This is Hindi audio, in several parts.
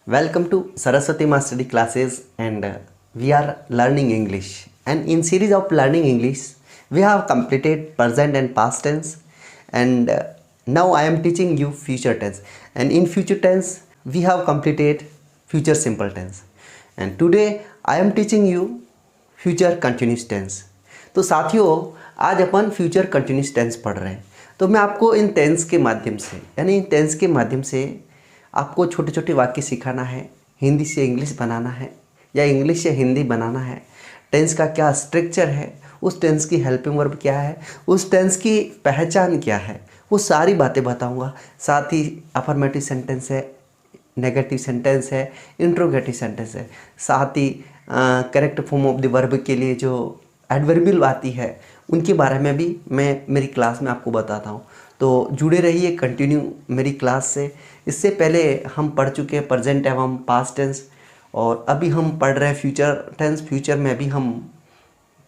Welcome to Saraswati Mastery classes and we are learning English. And in series of learning English, we have completed present and past tense and now I am teaching you future tense. And in future tense, we have completed future simple tense. And today I am teaching you future continuous tense. तो साथियों आज अपन फ्यूचर कंटिन्यूस टेंस पढ़ रहे हैं। तो मैं आपको इन टेंस के माध्यम से यानी इन टेंस के माध्यम से आपको छोटे छोटे वाक्य सिखाना है, हिंदी से इंग्लिश बनाना है या इंग्लिश से हिंदी बनाना है। टेंस का क्या स्ट्रक्चर है, उस टेंस की हेल्पिंग वर्ब क्या है, उस टेंस की पहचान क्या है, वो सारी बातें बताऊँगा। साथ ही अफर्मेटिव सेंटेंस है, नेगेटिव सेंटेंस है, इंट्रोगेटिव सेंटेंस है, साथ ही correct form of the verb के लिए जो एडवर्बियल आती है उनके बारे में भी मैं मेरी क्लास में आपको बताता हूँ। तो जुड़े रहिए कंटिन्यू मेरी क्लास से। इससे पहले हम पढ़ चुके हैं प्रेजेंट एवं पास्ट टेंस और अभी हम पढ़ रहे हैं फ्यूचर टेंस। फ्यूचर में भी हम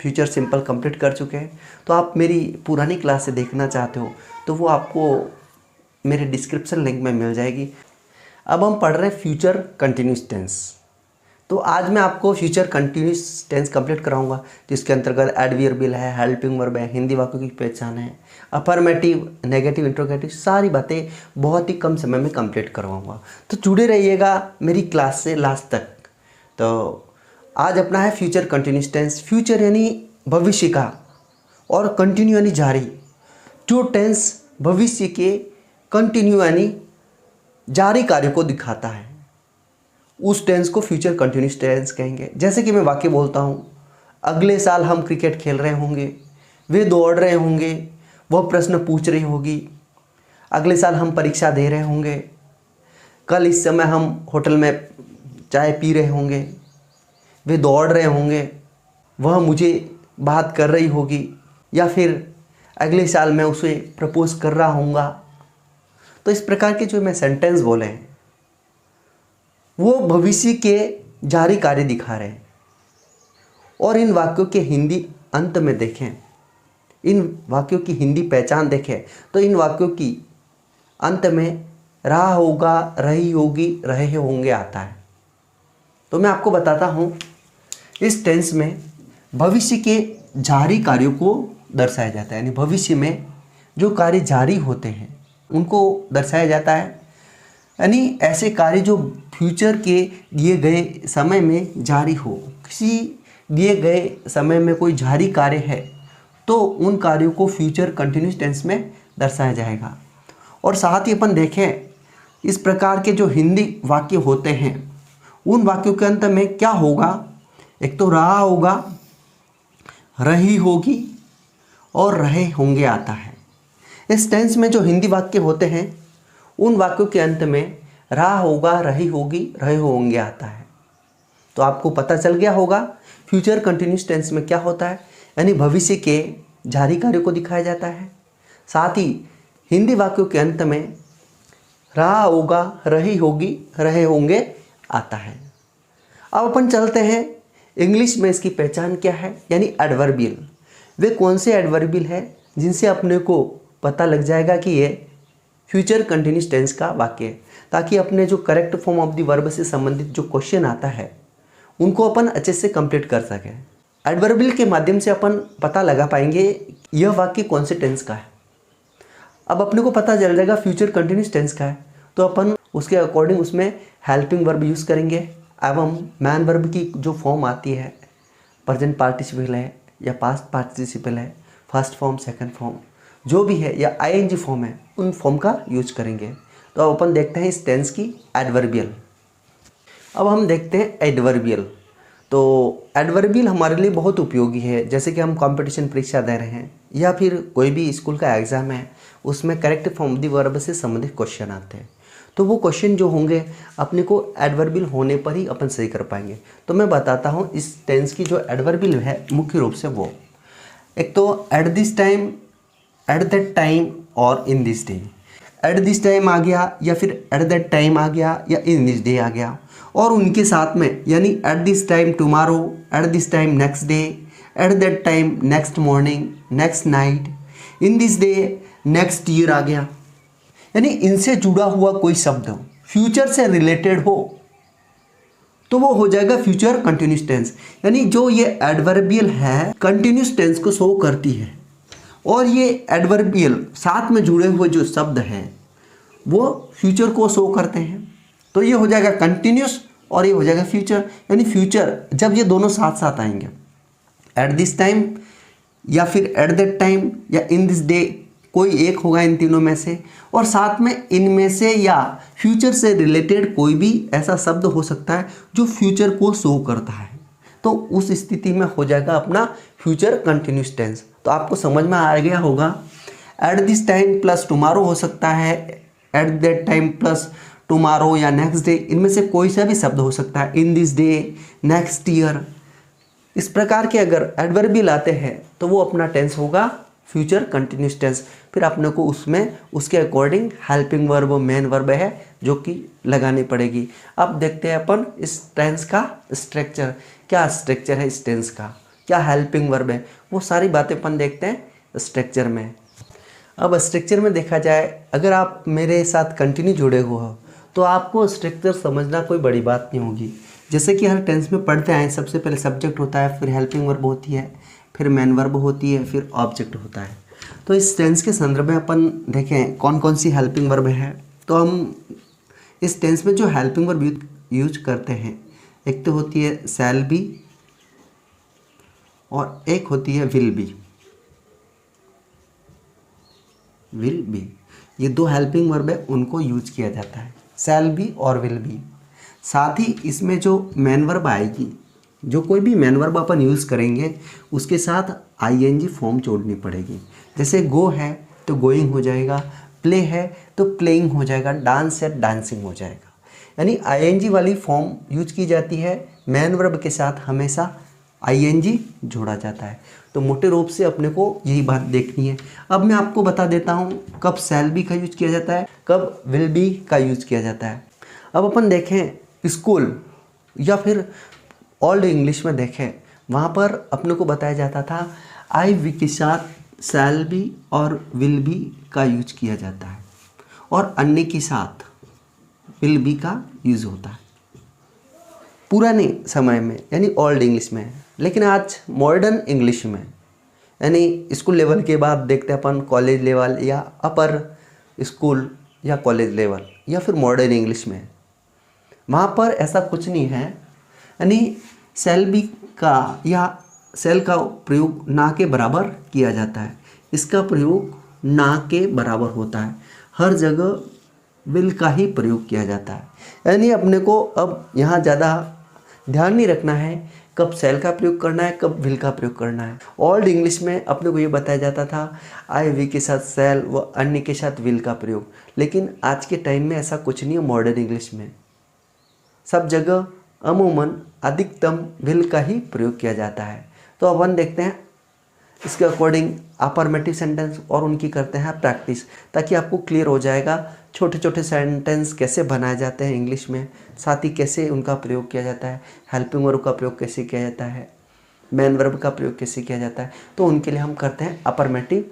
फ्यूचर सिंपल कंप्लीट कर चुके हैं। तो आप मेरी पुरानी क्लास से देखना चाहते हो तो वो आपको मेरे डिस्क्रिप्शन लिंक में मिल जाएगी। अब हम पढ़ रहे हैं फ्यूचर कंटिन्यूस टेंस। तो आज मैं आपको फ्यूचर कंटिन्यूस टेंस कंप्लीट कराऊंगा जिसके अंतर्गत एडवर्बियल है, हेल्पिंग वर्ब है, हिंदी वाक्यों की पहचान है, अफर्मेटिव, नेगेटिव, इंट्रोगेटिव, सारी बातें बहुत ही कम समय में कंप्लीट करवाऊंगा। तो जुड़े रहिएगा मेरी क्लास से लास्ट तक। तो आज अपना है फ्यूचर कंटिन्यूस टेंस। फ्यूचर यानी भविष्य का और कंटिन्यू यानी जारी। जो टेंस भविष्य के कंटिन्यू यानी जारी कार्य को दिखाता है उस टेंस को फ्यूचर कंटिन्यूस टेंस कहेंगे। जैसे कि मैं वाक्य बोलता हूँ, अगले साल हम क्रिकेट खेल रहे होंगे, वे दौड़ रहे होंगे, वह प्रश्न पूछ रही होगी, अगले साल हम परीक्षा दे रहे होंगे, कल इस समय हम होटल में चाय पी रहे होंगे, वे दौड़ रहे होंगे, वह मुझे बात कर रही होगी, या फिर अगले साल मैं उसे प्रपोज कर रहा हूँगा। तो इस प्रकार के जो मैं सेंटेंस बोले हैं वो भविष्य के जारी कार्य दिखा रहे हैं। और इन वाक्यों के हिंदी अंत में देखें, इन वाक्यों की हिंदी पहचान देखें तो इन वाक्यों की अंत में रहा होगा, रही होगी, रहे होंगे आता है। तो मैं आपको बताता हूँ, इस टेंस में भविष्य के जारी कार्यों को दर्शाया जाता है। यानी भविष्य में जो कार्य जारी होते हैं उनको दर्शाया जाता है। यानी ऐसे कार्य जो फ्यूचर के दिए गए समय में जारी हो। किसी दिए गए समय में कोई जारी कार्य है तो उन कार्यों को फ्यूचर कंटिन्यूस टेंस में दर्शाया जाएगा। और साथ ही अपन देखें इस प्रकार के जो हिंदी वाक्य होते हैं उन वाक्यों के अंत में क्या होगा। एक तो रहा होगा, रही होगी और रहे होंगे आता है। इस टेंस में जो हिंदी वाक्य होते हैं उन वाक्यों के अंत में रहा होगा, रही होगी, रहे होंगे आता है। तो आपको पता चल गया होगा फ्यूचर कंटिन्यूस टेंस में क्या होता है। यानी भविष्य के जारी कार्यों को दिखाया जाता है। साथ ही हिंदी वाक्यों के अंत में रहा होगा, रही होगी, रहे होंगे आता है। अब अपन चलते हैं इंग्लिश में इसकी पहचान क्या है। यानी एडवर्बियल। वे कौन से एडवर्बियल है जिनसे अपने को पता लग जाएगा कि ये फ्यूचर कंटिन्यूस टेंस का वाक्य है, ताकि अपने जो correct form of the verb से संबंधित जो क्वेश्चन आता है उनको अपन अच्छे से कंप्लीट कर सकें। एडवर्बियल के माध्यम से अपन पता लगा पाएंगे यह वाक्य कौन से टेंस का है। अब अपने को पता चल जाएगा फ्यूचर कंटिन्यूस टेंस का है तो अपन उसके अकॉर्डिंग उसमें हेल्पिंग वर्ब यूज़ करेंगे एवं मैन वर्ब की जो फॉर्म आती है, प्रेजेंट पार्टिसिपल है या पास्ट पार्टिसिपल है, फर्स्ट फॉर्म, सेकंड फॉर्म जो भी है या आईएनजी फॉर्म है, उन फॉर्म का यूज करेंगे। तो अब अपन देखते हैं इस टेंस की एडवर्बियल। अब हम देखते हैं एडवर्बियल। तो एडवर्बियल हमारे लिए बहुत उपयोगी है। जैसे कि हम कंपटीशन परीक्षा दे रहे हैं या फिर कोई भी स्कूल का एग्ज़ाम है, उसमें करेक्ट फॉर्म दी वर्ब से संबंधित क्वेश्चन आते हैं। तो वो क्वेश्चन जो होंगे अपने को एडवर्बियल होने पर ही अपन सही कर पाएंगे। तो मैं बताता हूँ इस टेंस की जो एडवर्बियल है मुख्य रूप से वो, एक तो at this time, at that time और in this day. At this time आ गया या फिर एट दैट टाइम आ गया या इन दिस डे आ गया। और उनके साथ में यानी at this time tomorrow, at this time next day, at that time next morning, next night, in this day next year आ गया। यानी इनसे जुड़ा हुआ कोई शब्द हो, फ्यूचर से रिलेटेड हो, तो वो हो जाएगा फ्यूचर कंटिन्यूस टेंस। यानी जो ये एडवर्बियल है कंटिन्यूस टेंस को शो करती है, और ये एडवर्बियल साथ में जुड़े हुए जो शब्द हैं वो फ्यूचर को शो करते हैं। तो ये हो जाएगा कंटिन्यूस और ये हो जाएगा फ्यूचर। यानी फ्यूचर जब ये दोनों साथ साथ आएंगे, एट दिस टाइम या फिर एट दैट टाइम या इन दिस डे, कोई एक होगा इन तीनों में से, और साथ में इनमें से या फ्यूचर से रिलेटेड कोई भी ऐसा शब्द हो सकता है जो फ्यूचर को शो करता है, तो उस स्थिति में हो जाएगा अपना फ्यूचर कंटिन्यूस टेंस। तो आपको समझ में आ गया होगा। Eight this time plus tomorrow हो सकता है, eight that time plus tomorrow या नेक्स्ट डे, इनमें से कोई सा भी शब्द हो सकता है, इन दिस डे, नेक्स्ट ईयर। इस प्रकार के अगर एडवर्बियल आते हैं तो वो अपना टेंस होगा फ्यूचर कंटिन्यूस टेंस। फिर अपने को उसमें उसके according helping verb main verb है जो कि लगानी पड़ेगी। अब देखते हैं अपन इस टेंस का स्ट्रक्चर, क्या स्ट्रक्चर है इस टेंस का, क्या हेल्पिंग वर्ब है, वो सारी बातें अपन देखते हैं स्ट्रक्चर में। अब स्ट्रक्चर में देखा जाए, अगर आप मेरे साथ कंटिन्यू जुड़े हुए हो तो आपको स्ट्रक्चर समझना कोई बड़ी बात नहीं होगी। जैसे कि हर टेंस में पढ़ते आए, सबसे पहले सब्जेक्ट होता है, फिर हेल्पिंग वर्ब होती है, फिर मेन वर्ब होती है, फिर ऑब्जेक्ट होता है। तो इस टेंस के संदर्भ में अपन देखें कौन कौन सी हेल्पिंग वर्ब है। तो हम इस टेंस में जो हेल्पिंग वर्ब यूज करते हैं, एक तो होती है शैल बी और एक होती है विल बी। विल बी, ये दो हेल्पिंग वर्ब है, उनको यूज किया जाता है, शैल बी और विल बी। साथ ही इसमें जो मेन वर्ब आएगी, जो कोई भी मेन वर्ब अपन यूज़ करेंगे उसके साथ आईएनजी फॉर्म जोड़नी पड़ेगी। जैसे गो है तो गोइंग हो जाएगा, प्ले है तो प्लेइंग हो जाएगा, डांस है डांसिंग हो जाएगा। यानी आईएनजी वाली फॉर्म यूज की जाती है, मेन वर्ब के साथ हमेशा आईएनजी जोड़ा जाता है। तो मोटे रूप से अपने को यही बात देखनी है। अब मैं आपको बता देता हूँ कब शैल बी का यूज किया जाता है, कब विल बी का यूज किया जाता है। अब अपन देखें स्कूल या फिर ओल्ड इंग्लिश में देखें, वहाँ पर अपने को बताया जाता था आई वी के साथ शैल बी और विल बी का यूज किया जाता है, और अन्य के साथ विल बी का यूज होता है पुराने समय में, यानी ओल्ड इंग्लिश में। लेकिन आज मॉडर्न इंग्लिश में, यानी स्कूल लेवल के बाद देखते हैं अपन कॉलेज लेवल या अपर स्कूल या कॉलेज लेवल या फिर मॉडर्न इंग्लिश में, वहाँ पर ऐसा कुछ नहीं है। यानी शैल बी का या शैल का प्रयोग ना के बराबर किया जाता है, इसका प्रयोग ना के बराबर होता है। हर जगह विल का ही प्रयोग किया जाता है। यानी अपने को अब यहाँ ज़्यादा ध्यान नहीं रखना है कब शैल का प्रयोग करना है, कब विल का प्रयोग करना है। ओल्ड इंग्लिश में अपने को ये बताया जाता था आई वी के साथ शैल व अन्य के साथ विल का प्रयोग। लेकिन आज के टाइम में ऐसा कुछ नहीं है। मॉडर्न इंग्लिश में सब जगह अमूमन अधिकतम विल का ही प्रयोग किया जाता है। तो अपन देखते हैं इसके अकॉर्डिंग अफर्मेटिव सेंटेंस और उनकी करते हैं प्रैक्टिस, ताकि आपको क्लियर हो जाएगा छोटे छोटे सेंटेंस कैसे बनाए जाते हैं इंग्लिश में, साथ ही कैसे उनका प्रयोग किया जाता है, हेल्पिंग वर्ब का प्रयोग कैसे किया जाता है, मेन वर्ब का प्रयोग कैसे किया जाता है। तो उनके लिए हम करते हैं अफर्मेटिव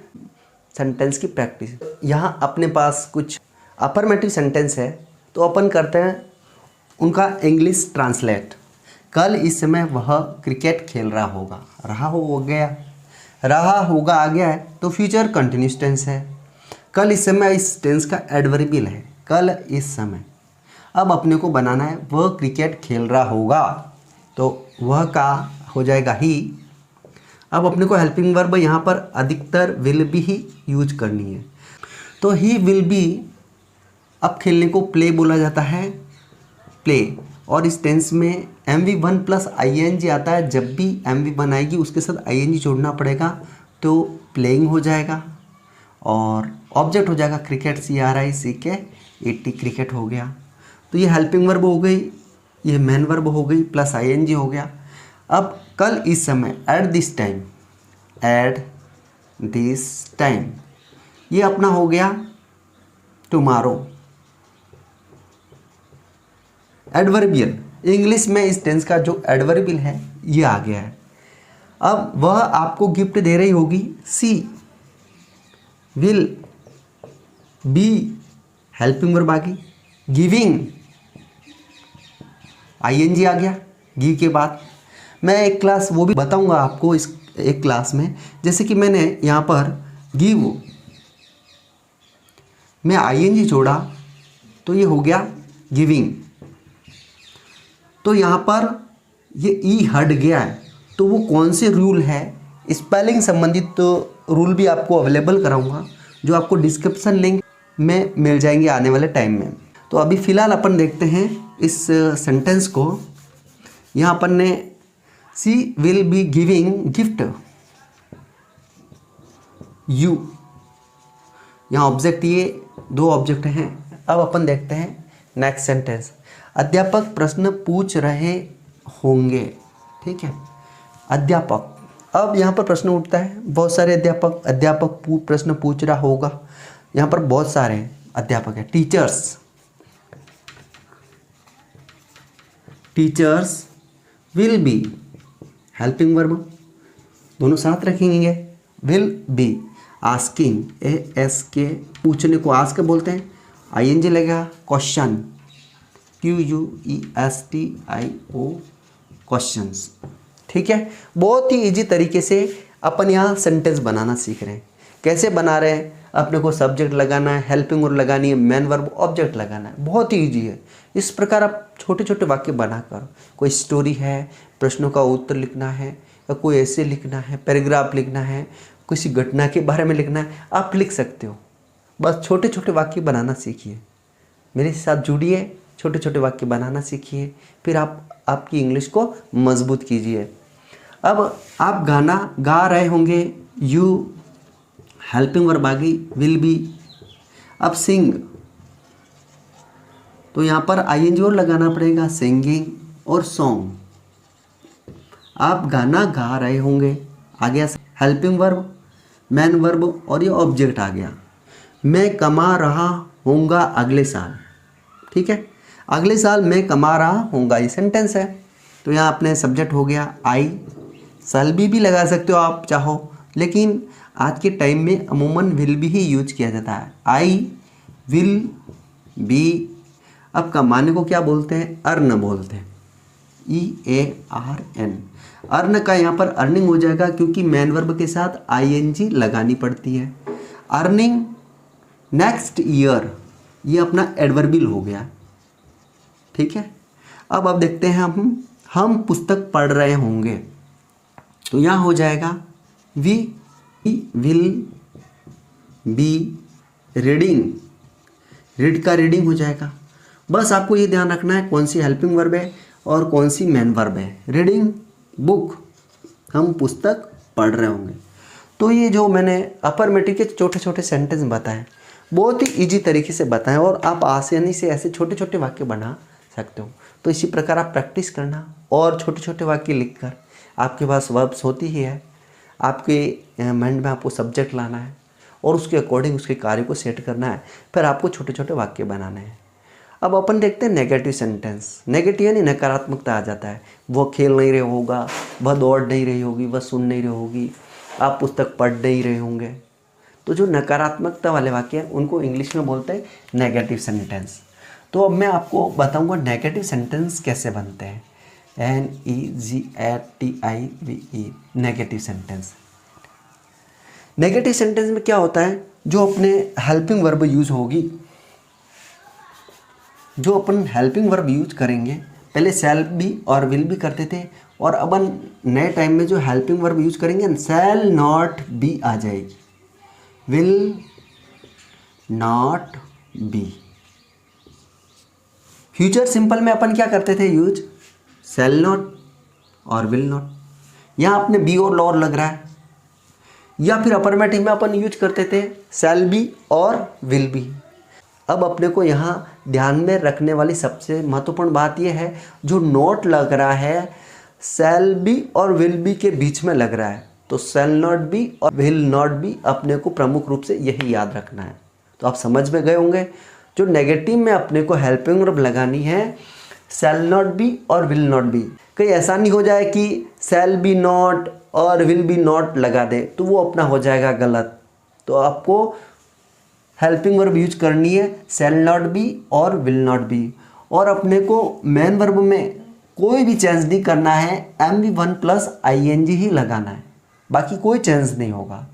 सेंटेंस की प्रैक्टिस। यहाँ अपने पास कुछ अफर्मेटिव सेंटेंस है, तो अपन करते हैं उनका इंग्लिश ट्रांसलेट। कल इस समय वह क्रिकेट खेल रहा होगा, रहा होगा आ गया है तो फ्यूचर कंटिन्यूस टेंस है। कल इस समय इस टेंस का एडवर्बियल है, कल इस समय। अब अपने को बनाना है वह क्रिकेट खेल रहा होगा, तो वह का हो जाएगा ही। अब अपने को हेल्पिंग वर्ब यहाँ पर अधिकतर विल बी ही यूज करनी है, तो ही विल बी। अब खेलने को प्ले बोला जाता है, प्ले। और इस टेंस में MV1 प्लस ING आता है। जब भी MV1 आएगी उसके साथ ING जोड़ना पड़ेगा, तो प्लेइंग हो जाएगा। और ऑब्जेक्ट हो जाएगा क्रिकेट, CRICKET, क्रिकेट हो गया। तो ये हेल्पिंग वर्ब हो गई, ये मेन वर्ब हो गई, प्लस ING हो गया। अब कल इस समय, एट दिस टाइम, ये अपना हो गया टुमारो। एडवर्बियल इंग्लिश में इस टेंस का जो एडवर्बियल है ये आ गया है। अब वह आपको गिफ्ट दे रही होगी, सी विल बी हेल्पिंग वर्ब आ गई, गिविंग आईएनजी आ गया गिव के बाद। मैं एक क्लास वो भी बताऊंगा आपको इस एक क्लास में, जैसे कि मैंने यहाँ पर गिव में आईएनजी जोड़ा तो ये हो गया गिविंग। तो यहाँ पर ये ई हट गया है, तो वो कौन से रूल है, स्पेलिंग संबंधित तो रूल भी आपको अवेलेबल कराऊंगा, जो आपको डिस्क्रिप्शन लिंक में मिल जाएंगे आने वाले टाइम में। तो अभी फ़िलहाल अपन देखते हैं इस सेंटेंस को। यहाँ अपन ने she will be giving gift you, यहाँ ऑब्जेक्ट, ये दो ऑब्जेक्ट हैं। अब अपन देखते हैं नेक्स्ट सेंटेंस। अध्यापक प्रश्न पूछ रहे होंगे, ठीक है, अध्यापक। अब यहाँ पर प्रश्न उठता है, बहुत सारे अध्यापक प्रश्न पूछ रहा होगा। यहाँ पर बहुत सारे अध्यापक हैं। Teachers will be, helping verb दोनों साथ रखेंगे, विल बी आस्किंग, ASK, पूछने को आस्क बोलते हैं, ING लगेगा, क्वेश्चन QUESTIO, क्वेश्चंस, ठीक है। बहुत ही इजी तरीके से अपन यहाँ सेंटेंस बनाना सीख रहे हैं। कैसे बना रहे हैं, अपने को सब्जेक्ट लगाना है, हेल्पिंग वर्ब लगानी है, मेन वर्ब ऑब्जेक्ट लगाना है, बहुत ही ईजी है। इस प्रकार आप छोटे छोटे वाक्य बनाकर, कोई स्टोरी है, प्रश्नों का उत्तर लिखना है, या कोई ऐसे लिखना है, पैराग्राफ लिखना है, किसी घटना के बारे में लिखना है, आप लिख सकते हो। बस छोटे छोटे वाक्य बनाना सीखिए, मेरे साथ जुड़िए, छोटे छोटे वाक्य बनाना सीखिए, फिर आप आपकी इंग्लिश को मजबूत कीजिए। अब आप गाना गा रहे होंगे, यू हेल्पिंग वर्ब आ गई, विल बी। अब सिंग, तो यहाँ पर ING और लगाना पड़ेगा, सिंगिंग और सॉन्ग। आप गाना गा रहे होंगे, आ गया हेल्पिंग वर्ब, मेन वर्ब और ये ऑब्जेक्ट आ गया। मैं कमा रहा होऊंगा अगले साल, ठीक है, अगले साल मैं कमा रहा होऊंगा, ये सेंटेंस है। तो यहाँ अपने सब्जेक्ट हो गया आई, शैल भी लगा सकते हो आप चाहो, लेकिन आज के टाइम में अमूमन विल भी ही यूज किया जाता है, आई विल बी। अब कमाने को क्या बोलते हैं, अर्न बोलते हैं, EARN। अर्न का यहाँ पर अर्निंग हो जाएगा, क्योंकि मेन वर्ब के साथ ING लगानी पड़ती है। अर्निंग नेक्स्ट ईयर, ये अपना एडवर्बियल हो गया, ठीक है। अब देखते हैं हम पुस्तक पढ़ रहे होंगे, तो यहाँ हो जाएगा we will be reading, read का रीडिंग हो जाएगा। बस आपको ये ध्यान रखना है कौन सी हेल्पिंग वर्ब है और कौन सी मेन वर्ब है। रीडिंग बुक, हम पुस्तक पढ़ रहे होंगे। तो ये जो मैंने अफर्मेटिव के छोटे छोटे सेंटेंस बताए, बहुत ही इजी तरीके से बताएं, और आप आसानी से ऐसे छोटे छोटे वाक्य बना सकते हो। तो इसी प्रकार आप प्रैक्टिस करना, और छोटे छोटे वाक्य लिखकर, आपके पास वर्ब्स होती ही है, आपके माइंड में आपको सब्जेक्ट लाना है और उसके अकॉर्डिंग उसके कार्य को सेट करना है, फिर आपको छोटे छोटे वाक्य बनाने हैं। अब अपन देखते हैं नेगेटिव सेंटेंस। नेगेटिव यानी नकारात्मकता आ जाता है, वो खेल नहीं रहे होगा, वह दौड़ नहीं रही होगी, वह सुन नहीं रही होगी, आप पुस्तक पढ़ नहीं रहे होंगे। तो जो नकारात्मकता वाले वाक्य हैं उनको इंग्लिश में बोलते हैं नेगेटिव सेंटेंस। तो अब मैं आपको बताऊंगा नेगेटिव सेंटेंस कैसे बनते हैं, NEGATIVE, negative sentence. Negative sentence में क्या होता है, जो अपने हेल्पिंग वर्ब यूज होगी, जो अपन हेल्पिंग वर्ब यूज करेंगे, पहले शैल बी और विल बी करते थे, और अब नए टाइम में जो हेल्पिंग वर्ब यूज करेंगे, शैल नॉट बी आ जाएगी, will not B. Future simple में अपन क्या करते थे यूज, शैल नॉट और विल नॉट। यहाँ अपने बी और लॉर लग रहा है, या फिर अफर्मेटिव में अपन यूज करते थे शैल बी और विल बी। अब अपने को यहाँ ध्यान में रखने वाली सबसे महत्वपूर्ण बात यह है, जो नॉट लग रहा है शैल बी और विल बी के बीच में लग रहा है, तो शैल नॉट बी और विल नॉट बी अपने को प्रमुख रूप से यही याद रखना है। तो आप समझ में गए होंगे, जो नेगेटिव में अपने को हेल्पिंग वर्ब लगानी है शैल नॉट बी और विल नॉट बी। कहीं ऐसा नहीं हो जाए कि शैल बी नॉट और विल बी नॉट लगा दे, तो वो अपना हो जाएगा गलत। तो आपको हेल्पिंग वर्ब यूज करनी है शैल नॉट बी और विल नॉट बी, और अपने को मेन वर्ब में कोई भी चेंज नहीं करना है, MV1 प्लस ING ही लगाना है, बाकी कोई चेंज नहीं होगा।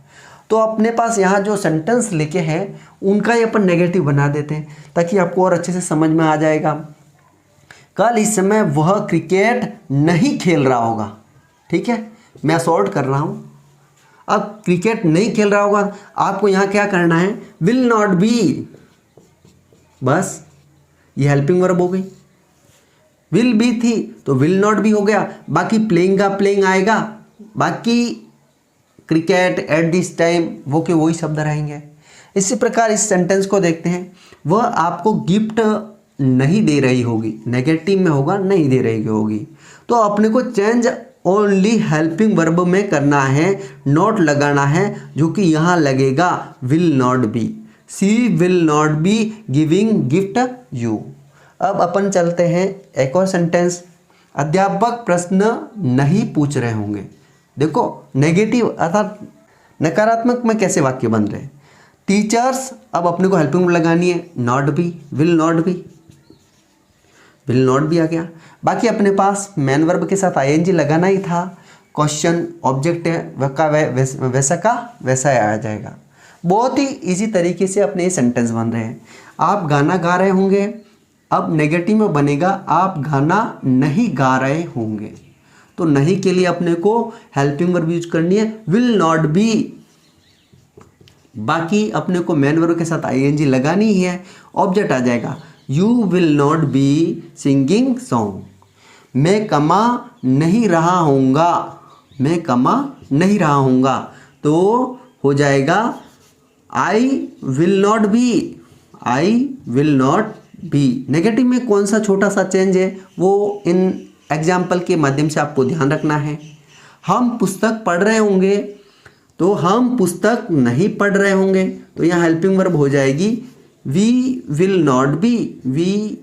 तो अपने पास यहाँ जो सेंटेंस लिखे हैं उनका ही अपन नेगेटिव बना देते हैं ताकि आपको और अच्छे से समझ में आ जाएगा। कल इस समय वह क्रिकेट नहीं खेल रहा होगा, ठीक है, मैं सॉर्ट कर रहा हूँ। अब क्रिकेट नहीं खेल रहा होगा, आपको यहाँ क्या करना है, विल नॉट बी, बस ये हेल्पिंग वर्ब हो गई। विल बी थी तो विल नॉट बी हो गया, बाकी प्लेइंग का प्लेइंग आएगा, बाकी क्रिकेट एट दिस टाइम वो के वही शब्द रहेंगे। इसी प्रकार इस सेंटेंस को देखते हैं, वह आपको गिफ्ट नहीं दे रही होगी, नेगेटिव में होगा, नहीं दे रही होगी। तो अपने को चेंज ओनली हेल्पिंग वर्ब में करना है, नॉट लगाना है, जो कि यहाँ लगेगा will not be. She will not be giving gift you. अब अपन चलते हैं एक और सेंटेंस, अध्यापक प्रश्न नहीं पूछ रहे होंगे। देखो नेगेटिव अर्थात नकारात्मक में कैसे वाक्य बन रहे हैं। टीचर्स, अब अपने को हेल्पिंग वर्ब लगानी है, not be, will not B, will not भी आ गया। बाकी अपने पास मैन वर्ब के साथ ING लगाना ही था। क्वेश्चन ऑब्जेक्ट है, वैसा का वैसा आ जाएगा। बहुत ही इजी तरीके से अपने ये सेंटेंस बन रहे हैं। आप गाना गा रहे होंगे, अब नेगेटिव में बनेगा आप गाना नहीं गा रहे होंगे। तो नहीं के लिए अपने को हेल्पिंग वर्ब यूज करनी है, विल नॉट बी। बाकी अपने को मैन वर्ब के साथ ING लगानी ही है, ऑब्जेक्ट आ जाएगा, you will not be singing song. मैं कमा नहीं रहा होऊंगा, मैं कमा नहीं रहा होऊंगा, तो हो जाएगा I will not B, I will not B. Negative में कौन सा छोटा सा चेंज है वो इन एग्जाम्पल के माध्यम से आपको ध्यान रखना है। हम पुस्तक पढ़ रहे होंगे, तो हम पुस्तक नहीं पढ़ रहे होंगे, तो यहाँ हेल्पिंग वर्ब हो जाएगी we will not be, we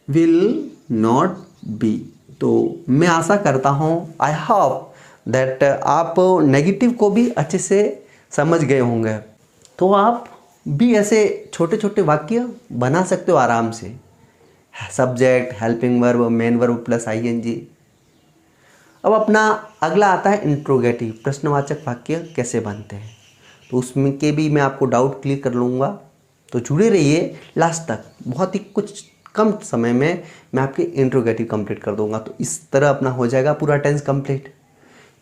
will not be. तो मैं आशा करता हूँ, आई होप दैट आप नेगेटिव को भी अच्छे से समझ गए होंगे। तो आप भी ऐसे छोटे छोटे वाक्य बना सकते हो आराम से, subject, helping verb, main verb plus ING। अब अपना अगला आता है इंट्रोगेटिव, प्रश्नवाचक वाक्य कैसे बनते हैं, तो उसमें के भी मैं आपको डाउट क्लियर कर लूँगा। तो जुड़े रहिए लास्ट तक, बहुत ही कुछ कम समय में मैं आपके इंट्रोगेटिव कंप्लीट कर दूंगा। तो इस तरह अपना हो जाएगा पूरा टेंस कंप्लीट।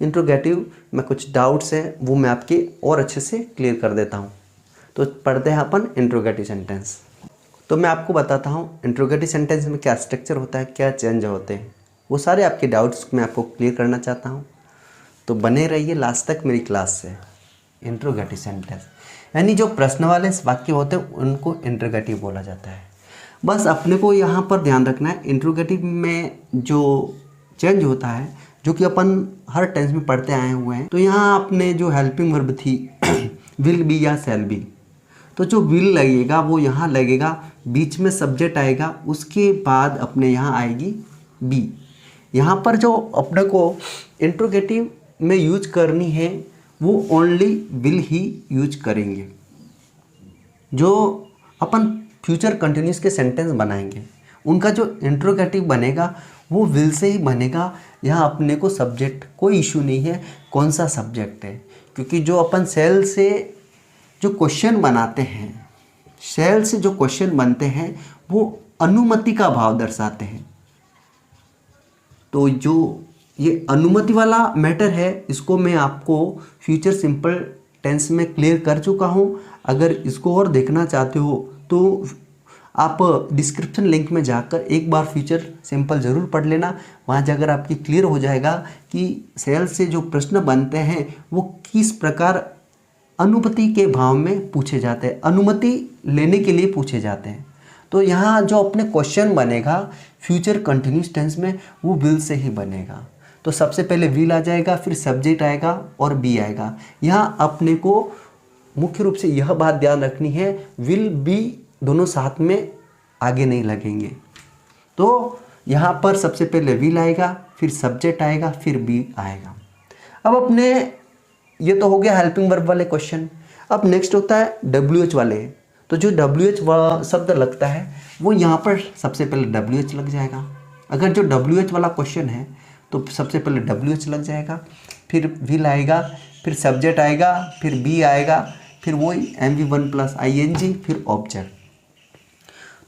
इंट्रोगेटिव में कुछ डाउट्स हैं वो मैं आपके और अच्छे से क्लियर कर देता हूँ। तो पढ़ते हैं अपन इंट्रोगेटिव सेंटेंस। तो मैं आपको बताता हूँ इंट्रोगेटिव सेंटेंस में क्या स्ट्रक्चर होता है, क्या चेंज होते हैं, वो सारे आपके डाउट्स मैं आपको क्लियर करना चाहता हूँ। तो बने रहिए लास्ट तक मेरी क्लास से। इंट्रोगेटिव सेंटेंस यानी जो प्रश्न वाले वाक्य होते हैं उनको इंट्रोगेटिव बोला जाता है। बस अपने को यहाँ पर ध्यान रखना है, इंट्रोगेटिव में जो चेंज होता है, जो कि अपन हर टेंस में पढ़ते आए हुए हैं। तो यहाँ अपने जो हेल्पिंग वर्ब थी विल बी या शैल बी, तो जो विल लगेगा वो यहाँ लगेगा, बीच में सब्जेक्ट आएगा, उसके बाद अपने यहाँ आएगी बी। यहाँ पर जो अपने को इंट्रोगेटिव में यूज करनी है वो ओनली विल ही यूज करेंगे। जो अपन फ्यूचर कंटिन्यूस के सेंटेंस बनाएंगे उनका जो इंट्रोगेटिव बनेगा वो विल से ही बनेगा। यहाँ अपने को सब्जेक्ट कोई इशू नहीं है कौन सा सब्जेक्ट है, क्योंकि जो अपन सेल से जो क्वेश्चन बनाते हैं, सेल से जो क्वेश्चन बनते हैं वो अनुमति का भाव दर्शाते हैं। तो जो ये अनुमति वाला मैटर है इसको मैं आपको फ्यूचर सिंपल टेंस में क्लियर कर चुका हूँ। अगर इसको और देखना चाहते हो तो आप डिस्क्रिप्शन लिंक में जाकर एक बार फ्यूचर सिंपल ज़रूर पढ़ लेना। वहाँ जाकर आपकी क्लियर हो जाएगा कि सेल से जो प्रश्न बनते हैं वो किस प्रकार अनुमति के भाव में पूछे जाते हैं, अनुमति लेने के लिए पूछे जाते हैं। तो यहाँ जो अपने क्वेश्चन बनेगा फ्यूचर कंटिन्यूस टेंस में वो विल से ही बनेगा। तो सबसे पहले विल आ जाएगा, फिर सब्जेक्ट आएगा और बी आएगा। यहाँ अपने को मुख्य रूप से यह बात ध्यान रखनी है, विल बी दोनों साथ में आगे नहीं लगेंगे। तो यहाँ पर सबसे पहले विल आएगा, फिर सब्जेक्ट आएगा, फिर बी आएगा। अब अपने ये तो हो गया हेल्पिंग वर्ब वाले क्वेश्चन। अब नेक्स्ट होता है WH वाले। तो जो WH शब्द लगता है वो यहाँ पर सबसे पहले WH लग जाएगा। अगर जो WH वाला क्वेश्चन है तो सबसे पहले WH लग जाएगा, फिर विल आएगा, फिर सब्जेक्ट आएगा, फिर बी आएगा, फिर वही MV1 प्लस ING, फिर ऑब्जेक्ट।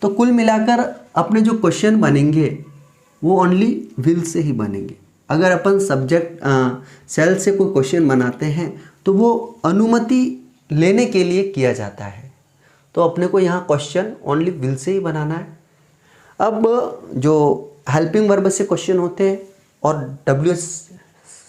तो कुल मिलाकर अपने जो क्वेश्चन बनेंगे वो ओनली विल से ही बनेंगे। अगर अपन सब्जेक्ट सेल से कोई क्वेश्चन बनाते हैं तो वो अनुमति लेने के लिए किया जाता है। तो अपने को यहाँ क्वेश्चन ओनली विल से ही बनाना है। अब जो हेल्पिंग वर्ब से क्वेश्चन होते हैं और WH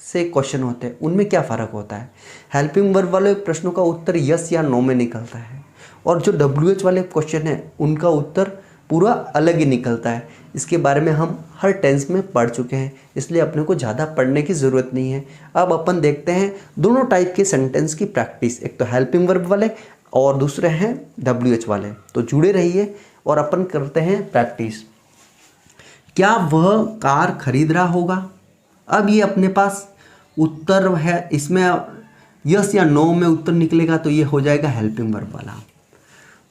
से क्वेश्चन होते हैं उनमें क्या फ़र्क होता है? हेल्पिंग वर्ब वाले प्रश्नों का उत्तर यस या नो में निकलता है और जो WH वाले क्वेश्चन है उनका उत्तर पूरा अलग ही निकलता है। इसके बारे में हम हर टेंस में पढ़ चुके हैं, इसलिए अपने को ज़्यादा पढ़ने की ज़रूरत नहीं है। अब अपन देखते हैं दोनों टाइप के सेंटेंस की प्रैक्टिस, एक तो हेल्पिंग वर्ब वाले और दूसरे हैं WH वाले। तो जुड़े रहिए और अपन करते हैं प्रैक्टिस। क्या वह कार खरीद रहा होगा? अब ये अपने पास उत्तर है, इसमें यस या नो में उत्तर निकलेगा तो ये हो जाएगा हेल्पिंग वर्ब वाला।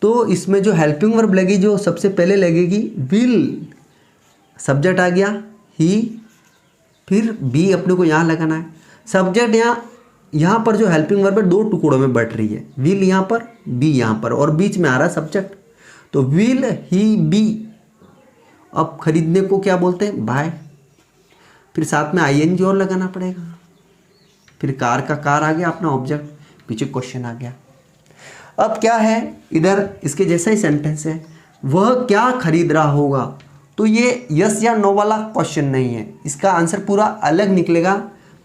तो इसमें जो हेल्पिंग वर्ब लगेगी, जो सबसे पहले लगेगी विल, सब्जेक्ट आ गया ही, फिर बी अपने को यहाँ लगाना है। सब्जेक्ट यहाँ पर जो हेल्पिंग वर्ब है दो टुकड़ों में बट रही है, विल यहाँ पर, बी यहाँ पर, और बीच में आ रहा है सब्जेक्ट। तो विल ही बी, अब खरीदने को क्या बोलते हैं? बाय। फिर साथ में ING और लगाना पड़ेगा। फिर कार का कार आ गया अपना ऑब्जेक्ट, पीछे क्वेश्चन आ गया। अब क्या है, इधर इसके जैसा ही सेंटेंस है, वह क्या खरीद रहा होगा। तो ये यस या नो वाला क्वेश्चन नहीं है, इसका आंसर पूरा अलग निकलेगा।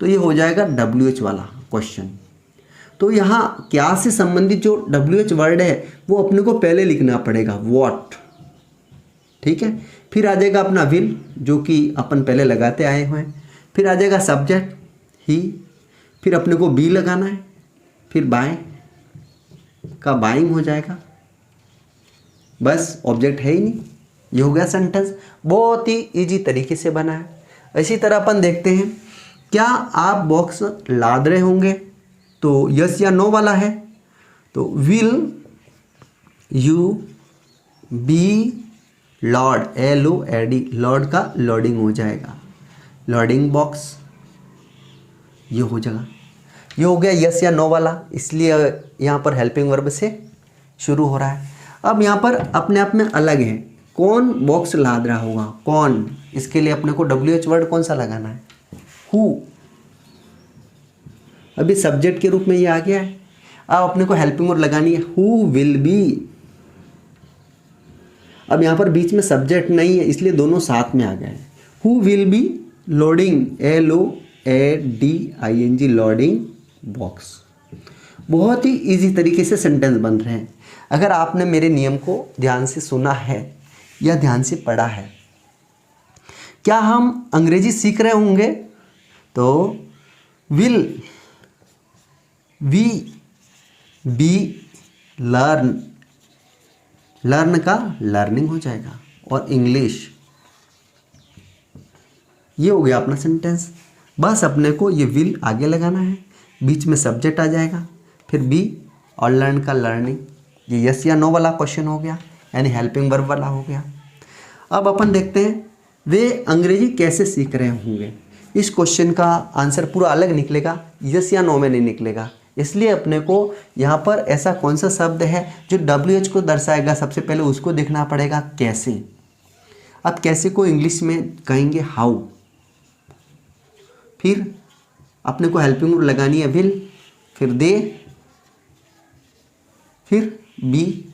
तो ये हो जाएगा WH वाला क्वेश्चन। तो यहाँ क्या से संबंधित जो WH वर्ड है वो अपने को पहले लिखना पड़ेगा, व्हाट। ठीक है, फिर आ जाएगा अपना विल जो कि अपन पहले लगाते आए हुए हैं, फिर आ जाएगा सब्जेक्ट ही, फिर अपने को बी लगाना है, फिर बाय का बाइंग हो जाएगा। बस ऑब्जेक्ट है ही नहीं, ये हो गया सेंटेंस। बहुत ही इजी तरीके से बना है। इसी तरह अपन देखते हैं, क्या आप बॉक्स लाद रहे होंगे? तो यस या नो वाला है, तो will you be lord, LOAD, lord का लोडिंग हो जाएगा, लोडिंग बॉक्स, ये हो जाएगा। ये हो गया यस या नो वाला, इसलिए यहाँ पर हेल्पिंग वर्ब से शुरू हो रहा है। अब यहाँ पर अपने आप में अलग है, कौन बॉक्स लाद रहा होगा, कौन, इसके लिए अपने को WH वर्ड कौन सा लगाना है? हु। अभी सब्जेक्ट के रूप में ये आ गया है। अब अपने को हेल्पिंग वर्ब लगानी है, हु विल बी। अब यहाँ पर बीच में सब्जेक्ट नहीं है इसलिए दोनों साथ में आ गए हैं। Who will be loading, LOADING, loading box. बहुत ही इजी तरीके से सेंटेंस बन रहे हैं। अगर आपने मेरे नियम को ध्यान से सुना है या ध्यान से पढ़ा है। क्या हम अंग्रेजी सीख रहे होंगे? तो will we be learn, learn का लर्निंग हो जाएगा, और इंग्लिश, ये हो गया अपना सेंटेंस। बस अपने को ये विल आगे लगाना है, बीच में सब्जेक्ट आ जाएगा, फिर बी और लर्न का लर्निंग। ये यस या नो वाला क्वेश्चन हो गया, यानी हेल्पिंग वर्ब वाला हो गया। अब अपन देखते हैं वे अंग्रेजी कैसे सीख रहे होंगे। इस क्वेश्चन का आंसर पूरा अलग निकलेगा, यस या नो में नहीं निकलेगा। इसलिए अपने को यहाँ पर ऐसा कौन सा शब्द है जो WH को दर्शाएगा, सबसे पहले उसको देखना पड़ेगा, कैसे। अब कैसे को इंग्लिश में कहेंगे हाउ। फिर अपने को हेल्पिंग वर्ब लगानी है विल, फिर दे, फिर बी।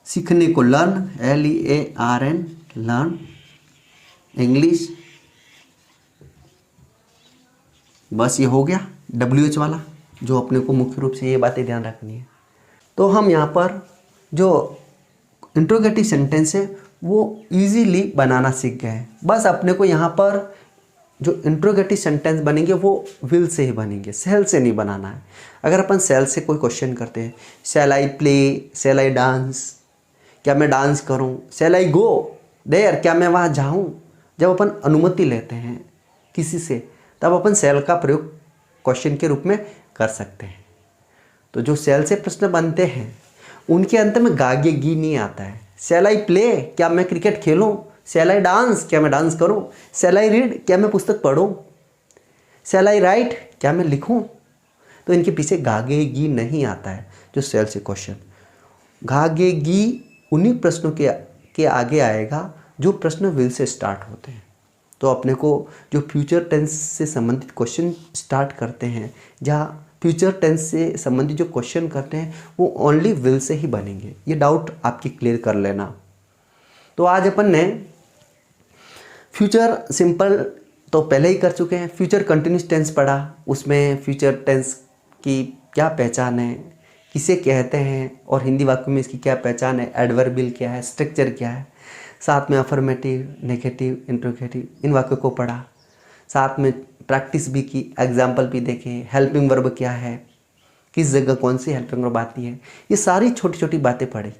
सीखने को लर्न, LEARN, लर्न इंग्लिश। बस ये हो गया WH वाला, जो अपने को मुख्य रूप से ये बातें ध्यान रखनी है। तो हम यहाँ पर जो इंट्रोगेटिव सेंटेंस है वो इजीली बनाना सीख गए हैं। बस अपने को यहाँ पर जो इंट्रोगेटिव सेंटेंस बनेंगे वो विल से ही बनेंगे, सेल से नहीं बनाना है। अगर अपन सेल से कोई क्वेश्चन करते हैं, शैल I play, shell I dance, क्या मैं डांस करूं, शैल आई गो देयर, क्या मैं वहाँ जाऊं। जब अपन अनुमति लेते हैं किसी से तब अपन सेल का प्रयोग क्वेश्चन के रूप में कर सकते हैं। तो जो सेल से प्रश्न बनते हैं उनके अंत में गागे गी नहीं आता है, शैल आई प्ले, क्या मैं क्रिकेट खेलूँ? शैल आई डांस, क्या मैं डांस करूँ? शैल आई रीड, क्या मैं पुस्तक पढ़ूँ? शैल आई राइट, क्या मैं लिखूँ? तो इनके पीछे गागे गी नहीं आता है जो शैल से क्वेश्चन। गागे गी उन्हीं प्रश्नों के आगे आएगा जो प्रश्न विल से स्टार्ट होते हैं। तो अपने को जो फ्यूचर टेंस से संबंधित क्वेश्चन स्टार्ट करते हैं, जहाँ फ्यूचर टेंस से संबंधित जो क्वेश्चन करते हैं वो ओनली विल से ही बनेंगे। ये डाउट आपकी क्लियर कर लेना। तो आज अपन ने फ्यूचर सिंपल तो पहले ही कर चुके हैं, फ्यूचर कंटिन्यूस टेंस पढ़ा, उसमें फ्यूचर टेंस की क्या पहचान है, किसे कहते हैं और हिंदी वाक्य में इसकी क्या पहचान है, एडवर्बियल क्या है, स्ट्रक्चर क्या है। साथ में अफर्मेटिव, नेगेटिव, इंट्रोगेटिव इन वाक्यों को पढ़ा। साथ में प्रैक्टिस भी की, एग्जाम्पल भी देखे, हेल्पिंग वर्ब क्या है, किस जगह कौन सी हेल्पिंग वर्ब आती है, ये सारी छोटी छोटी बातें पढ़ी।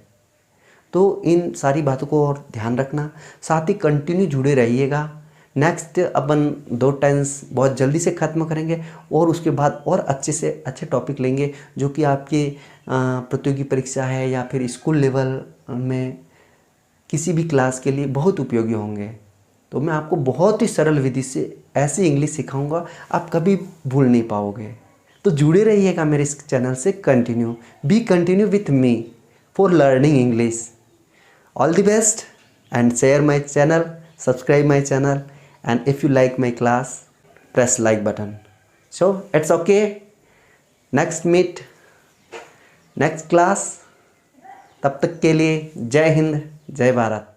तो इन सारी बातों को और ध्यान रखना, साथ ही कंटिन्यू जुड़े रहिएगा। नेक्स्ट अपन 2 टेंस बहुत जल्दी से ख़त्म करेंगे और उसके बाद और अच्छे से अच्छे टॉपिक लेंगे जो कि आपके प्रतियोगी परीक्षा है या फिर स्कूल लेवल में किसी भी क्लास के लिए बहुत उपयोगी होंगे। तो मैं आपको बहुत ही सरल विधि से ऐसी इंग्लिश सिखाऊंगा, आप कभी भूल नहीं पाओगे। तो जुड़े रहिएगा मेरे इस चैनल से। Continue with me for learning English. All the best and share my channel, subscribe my channel, and if you like my class, press like button. So it's okay. Next meet, next class. तब तक के लिए जय हिंद, जय भारत।